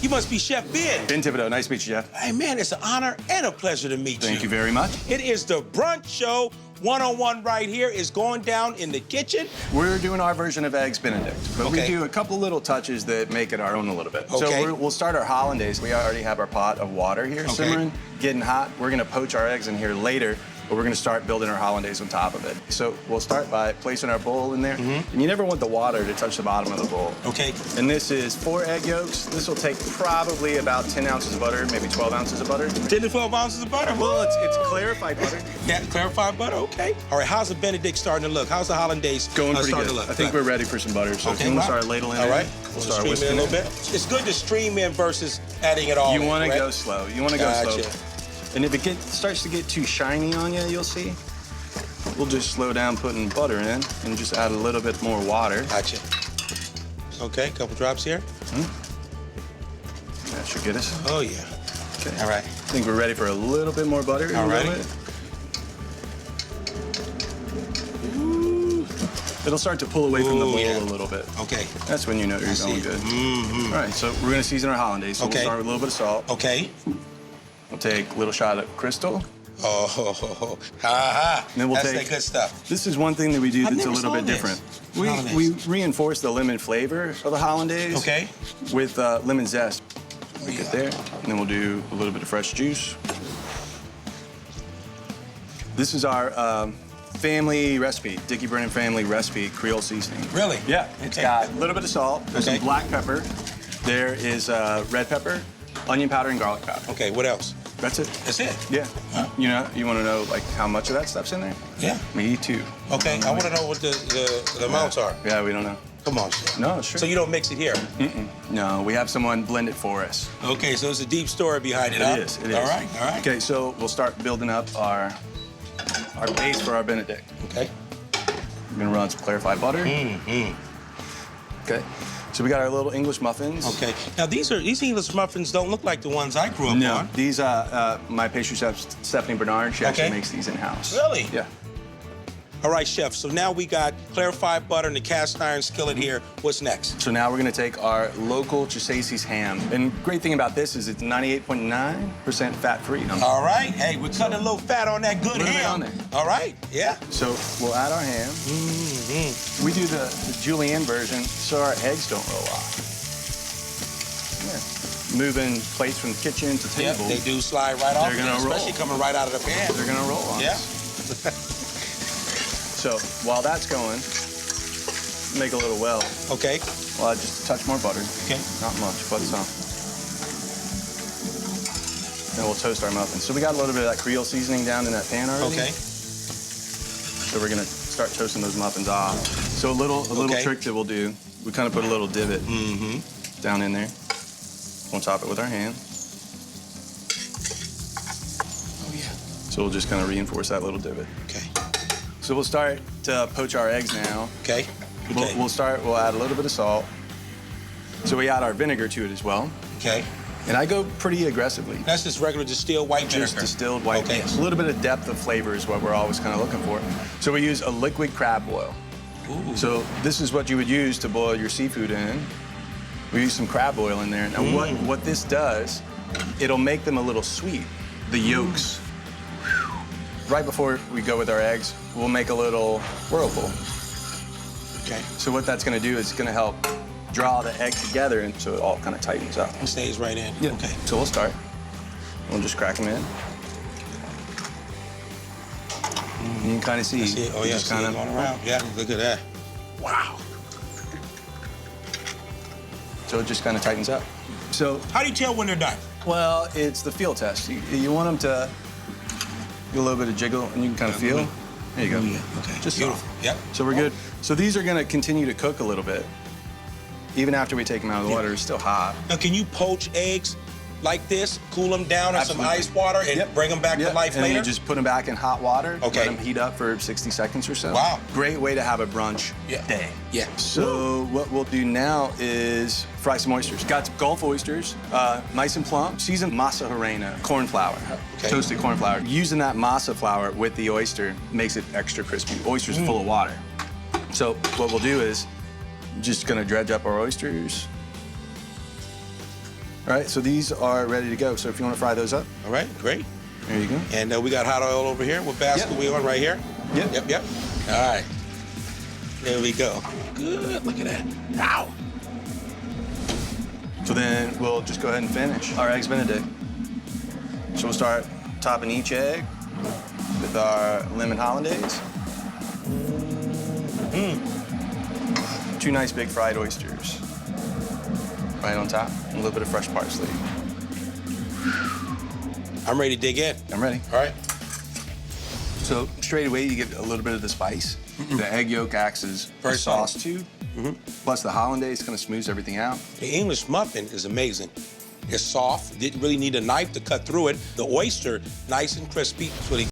You must be Chef Ben. Ben Thibodeau, nice to meet you, Jeff. Hey, man, it's an honor and a pleasure to meet you. Thank you very much. It is the brunch show. One-on-one right here is going down in the kitchen. We're doing our version of Eggs Benedict, but we do a couple little touches that make it our own a little bit. Okay. So we'll start our hollandaise. We already have our pot of water here simmering, getting hot. We're gonna poach our eggs in here later, but we're gonna start building our hollandaise on top of it. So we'll start by placing our bowl in there. And you never want the water to touch the bottom of the bowl. Okay. And this is 4 egg yolks. This will take probably about 10 ounces of butter, maybe 12 ounces of butter. 10 to 12 ounces of butter? Well, it's clarified butter. Yeah, clarified butter, okay. All right, how's the Benedict starting to look? How's the hollandaise Going pretty starting good. to look? I think we're ready for some butter. So if you want to start ladling in. All right. We'll start stream whisking in a little bit. It's good to stream in versus adding it all You in, want to right? go slow. You want to go slow. And if it starts to get too shiny on you, you'll see, we'll just slow down putting butter in and just add a little bit more water. Gotcha. Okay, a couple drops here. That should get us. Oh, yeah. Okay. All right. I think we're ready for a little bit more butter. All right. It'll start to pull away from the bowl a little bit. Okay. That's when you know you're going good. All right, so we're going to season our hollandaise. So we'll start with a little bit of salt. Okay. We'll take a little shot of crystal. Oh, ha. And then we'll That's take that good stuff. This is one thing that we do that's a little bit different. We reinforce the lemon flavor of the hollandaise with lemon zest. We get there, and then we'll do a little bit of fresh juice. This is our family recipe, Dickey Brennan family recipe, Creole seasoning. Really? Yeah. It's got a little bit of salt, there's some black pepper, there is red pepper, onion powder, and garlic powder. Okay, what else? That's it. That's it? Yeah. You know, you want to know like how much of that stuff's in there? Yeah. Me too. Okay, I want to know what the amounts are. Yeah, we don't know. Come on, Chef. No, sure. So you don't mix it here? No, we have someone blend it for us. Okay, so it's a deep story behind it, huh? It is. All right. Okay, so we'll start building up our base for our Benedict. Okay. We're gonna run some clarified butter. Okay. So we got our little English muffins. Okay. Now these English muffins don't look like the ones I grew up on. No, these my pastry chef Stephanie Bernard. She actually makes these in house. Really? Yeah. All right, Chef. So now we got clarified butter in the cast iron skillet here. What's next? So now we're gonna take our local Chisasi's ham. And great thing about this is it's 98.9% fat-free. All right. Hey, we're cutting a little fat on that good ham. On there. All right. Yeah. So we'll add our ham. We do the julienne version so our eggs don't roll off. Yeah. Moving plates from the kitchen to table. Yep, they do slide right off. They're gonna roll. Especially coming right out of the pan. They're gonna roll on us. So while that's going, make a little well. Okay. Well, just a touch more butter. Okay. Not much, but some. Then we'll toast our muffins. So we got a little bit of that Creole seasoning down in that pan already. Okay. So we're gonna start toasting those muffins off. So a little trick that we'll do, we kind of put a little divot down in there. We'll top it with our hand. Oh yeah. So we'll just kind of reinforce that little divot. Okay. So we'll start to poach our eggs now. Okay. We'll add a little bit of salt. So we add our vinegar to it as well. Okay. And I go pretty aggressively. That's just regular distilled white vinegar. Just distilled white vinegar. Okay. A little bit of depth of flavor is what we're always kind of looking for. So we use a liquid crab oil. Ooh. So this is what you would use to boil your seafood in. We use some crab oil in there. Now what this does, it'll make them a little sweet, the yolks. Right before we go with our eggs, we'll make a little whirlpool. Okay. So what that's gonna do is it's gonna help draw the egg together and so it all kind of tightens up. It stays right in. Yeah. Okay. So we'll start. We'll just crack them in. You can kind of see. Oh yeah, just kind of going around. Yeah, look at that. Wow. So it just kind of tightens up. So how do you tell when they're done? Well, it's the feel test. You want them to get a little bit of jiggle, and you can kind of feel. There you go. Okay. Just beautiful. Yep. So we're good. So these are going to continue to cook a little bit. Even after we take them out of the water, it's still hot. Now, can you poach eggs like this, cool them down in some ice water, and bring them back to life later? And you just put them back in hot water, let them heat up for 60 seconds or so. Wow. Great way to have a brunch day. Yeah. So what we'll do now is fry some oysters. Got some Gulf oysters, nice and plump, seasoned masa harina, corn flour, toasted corn flour. Using that masa flour with the oyster makes it extra crispy. Oysters are full of water. So what we'll do is just gonna dredge up our oysters. All right, so these are ready to go. So if you want to fry those up. All right, great. There you go. And we got hot oil over here. What basket we on right here? Yep. Yep. All right. There we go. Good, look at that. Ow. So then we'll just go ahead and finish our eggs Benedict. So we'll start topping each egg with our lemon hollandaise. 2 nice big fried oysters right on top, and a little bit of fresh parsley. I'm ready to dig in. I'm ready. All right. So straight away you get a little bit of the spice. The egg yolk acts as a sauce too. Plus the hollandaise kind of smooths everything out. The English muffin is amazing. It's soft, didn't really need a knife to cut through it. The oyster, nice and crispy. It's really